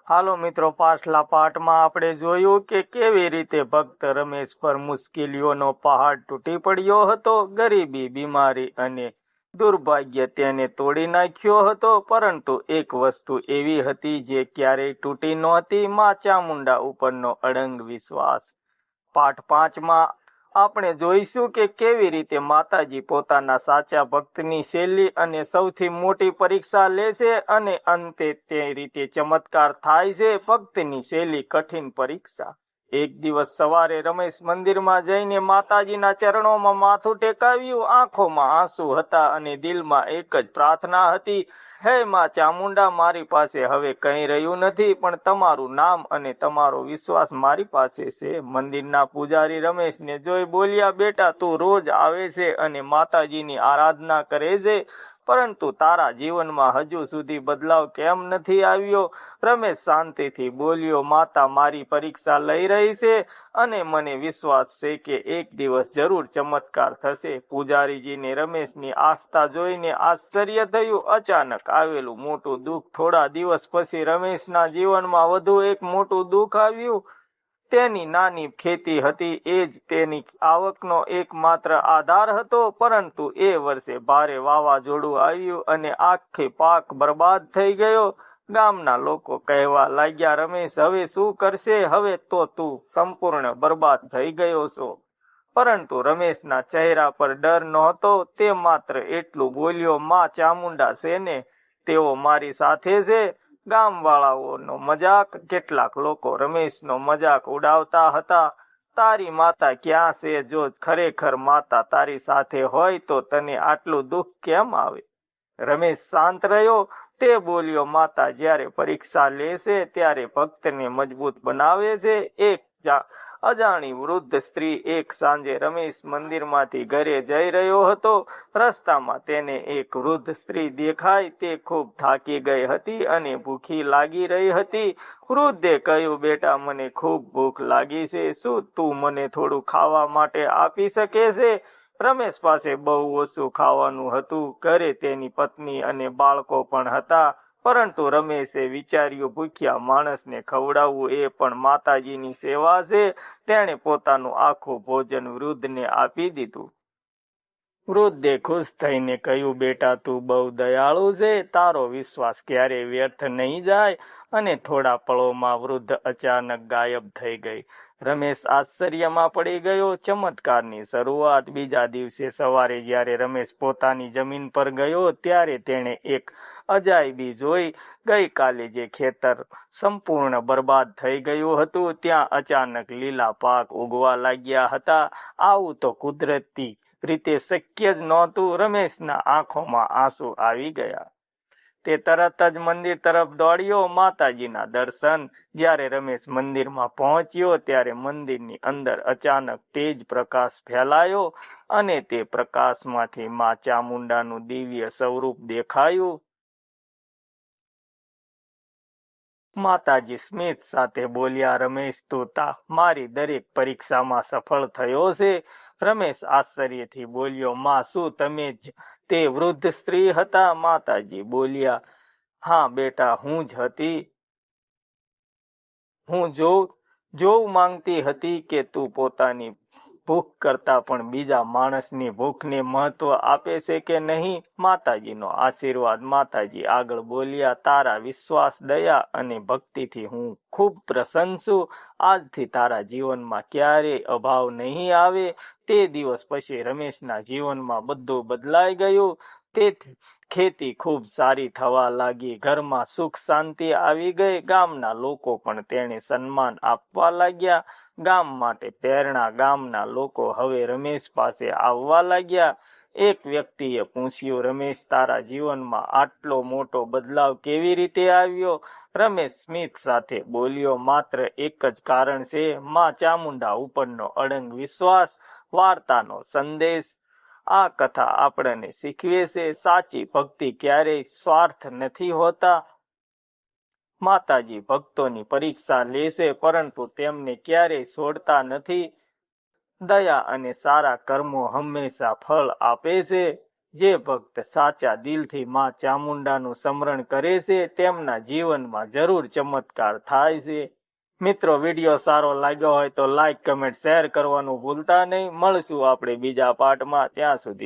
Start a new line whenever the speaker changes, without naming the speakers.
હાલો મિત્રો, પાછલા પાઠમાં આપણે જોયું કે કેવી રીતે ભક્ત રમેશ પર મુશ્કેલીઓનો પહાડ તૂટી પડ્યો હતો. ગરીબી, બીમારી અને દુર્ભાગ્ય તેને તોડી નાખ્યો હતો. પરંતુ એક વસ્તુ એવી હતી જે ક્યારેય તૂટી નહોતી: માં ચામુંડા ઉપરનો અડંગ વિશ્વાસ. પાઠ 5માં આપણે જોઈશું કે કેવી રીતે માતાજી પોતાના સાચા ભક્તની શૈલી અને સૌથી મોટી પરીક્ષા લે છે અને અંતે તે રીતે ચમત્કાર થાય છે. ભક્તની શૈલી કઠિન પરીક્ષા. એક દિવસ સવારે રમેશ મંદિરમાં જઈને માતાજીના ચરણોમાં માથું ટેકાવ્યું. આંખોમાં આંસુ હતા અને દિલમાં એક જ પ્રાર્થના હતી: હે માં ચામુંડા, મારી પાસે હવે કંઈ રહ્યું નથી, પણ તમારું નામ અને તમારો વિશ્વાસ મારી પાસે છે. મંદિરના પૂજારી રમેશને જોઈ બોલ્યા: બેટા, તું રોજ આવે છે અને માતાજીની આરાધના કરે છે, પરંતુ તારા જીવનમાં હજુ સુધી બદલાવ કેમ નથી આવ્યો? રમેશ શાંતિથી બોલ્યો: માતા મારી પરીક્ષા લઈ રહી છે અને મને વિશ્વાસ છે કે એક દિવસ જરૂર ચમત્કાર થશે. પૂજારીજીને રમેશની આસ્થા જોઈને આશ્ચર્ય થયું. અચાનક આવેલું મોટું દુઃખ. થોડા દિવસ પછી રમેશના જીવનમાં વધુ એક મોટું દુઃખ આવ્યું. તેની નાની ખેતી હતી, એ જ તેની આવકનો એકમાત્ર આધાર હતો. પરંતુ એ વર્ષે ભારે વાવાઝોડું આવ્યું અને આખી પાક બરબાદ થઈ ગયો. ગામના લોકો કહેવા લાગ્યા: રમેશ હવે શું કરશે? હવે તો તું સંપૂર્ણ બરબાદ થઈ ગયો છો. પરંતુ રમેશના ચહેરા પર ડર નહોતો. તે માત્ર એટલું બોલ્યો: માં ચામુંડા છે ને, તેઓ મારી સાથે છે. ગામવાળાઓનો મજાક. કેટલાક લોકો રમેશનો મજાક ઉડાવતા હતા: તારી માતા ક્યાં છે? જો ખરેખર માતા તારી સાથે હોય તો તને આટલું દુઃખ કેમ આવે? રમેશ શાંત રહ્યો. તે બોલ્યો: માતા જ્યારે પરીક્ષા લે છે ત્યારે ભક્તને મજબૂત બનાવે છે. એક અજાણી વૃદ્ધ સ્ત્રી. એક સાંજે રમેશ મંદિરમાંથી ઘરે જઈ રહ્યો હતો. રસ્તામાં તેને એક વૃદ્ધ સ્ત્રી દેખાઈ. તે ખૂબ થાકી ગઈ હતી અને ભૂખી લાગી રહી હતી. વૃદ્ધે કહ્યું: બેટા, મને ખૂબ ભૂખ લાગી છે. શું તું મને થોડું ખાવા માટે આપી શકે છે? રમેશ પાસે બહુ ઓછું ખાવાનું હતું. ઘરે તેની પત્ની અને બાળકો પણ હતા. પરંતુ રમેશે વિચાર્યું, ભૂખ્યા માણસને ખવડાવવું એ પણ માતાજીની સેવા છે. તેણે પોતાનું આખું ભોજન વૃદ્ધને આપી દીધું. વૃદ્ધે ખુશ થઈને કહ્યું: બેટા, તું બહુ દયાળુ છે. તારો વિશ્વાસ ક્યારેય વ્યર્થ નહીં જાય. અને થોડા પળોમાં વૃદ્ધ અચાનક ગાયબ થઈ ગઈ. રમેશ આશ્ચર્યમાં પડી ગયો. ચમત્કારની શરૂઆત. બીજા દિવસે સવારે જ્યારે રમેશ પોતાની જમીન પર ગયો ત્યારે તેણે એક અજાયબી જોઈ. ગઈકાલે જે ખેતર સંપૂર્ણ બરબાદ થઈ ગયું હતું, ત્યાં અચાનક લીલા પાક ઉગવા લાગ્યા હતા. આવું તો કુદરતી રીતે શક્ય જ નહોતું. રમેશના આંખોમાં આંસુ આવી ગયા. તે તરત જ મંદિર તરફ દોડ્યો. માતાજીના દર્શન. જ્યારે રમેશ મંદિરમાં પહોંચ્યો ત્યારે મંદિરની અંદર અચાનક તેજ પ્રકાશ ફેલાયો અને તે પ્રકાશમાંથી માં ચામુંડાનું દિવ્ય સ્વરૂપ દેખાયું. માતાજી સ્મિત સાથે બોલ્યા: રમેશ, તું મારી દરેક પરીક્ષામાં સફળ થયો છે. રમેશ આશ્ચર્યથી બોલ્યો: માં, શું તમે જ તે વૃદ્ધ સ્ત્રી હતા? માતાજી બોલ્યા: હા બેટા, હું જ હતી. હું જોવું માંગતી હતી કે તું પોતાની ભૂખ કરતાં પણ બીજા માણસની ભૂખને મહત્વ આપે છે કે નહીં. માતાજીનો આશીર્વાદ. માતાજી આગળ બોલ્યા: તારા વિશ્વાસ, દયા અને ભક્તિથી હું ખૂબ પ્રસન્ન છું. આજથી તારા જીવનમાં ક્યારેય અભાવ નહીં આવે. તે દિવસ પછી રમેશના જીવનમાં બધું બદલાઈ ગયું. તેથી ખેતી ખૂબ સારી થવા લાગી. ઘરમાં સુખ શાંતિ આવી ગઈ. ગામના લોકો પણ તેને સન્માન આપવા લાગ્યા. ગામ માટે પ્રેરણા. ગામના લોકો હવે રમેશ પાસે આવવા લાગ્યા. એક વ્યક્તિએ પૂછ્યું: રમેશ, તારા જીવનમાં આટલો મોટો બદલાવ કેવી રીતે આવ્યો? રમેશ સ્મિત સાથે બોલ્યો: માત્ર એક જ કારણ છે, માં ચામુંડા ઉપરનો અડંગ વિશ્વાસ. વાર્તાનો સંદેશ. આ કથા આપણને શીખવે છે: સાચી ભક્તિ ક્યારેય સ્વાર્થ નથી હોતા. માતાજી ભક્તોની પરીક્ષા લે છે, પરંતુ તેમને ક્યારેય છોડતા નથી. દયા અને સારા કર્મો હંમેશા ફળ આપે છે. જે ભક્ત સાચા દિલથી માં ચામુંડાનું સ્મરણ કરે છે તેમના જીવનમાં જરૂર ચમત્કાર થાય છે. મિત્રો, વિડીયો સારો લાગ્યો હોય તો લાઈક, કમેન્ટ, શેર કરવાનું ભૂલતા નહીં. મળશું આપણે બીજા પાર્ટમાં. ત્યાં સુધી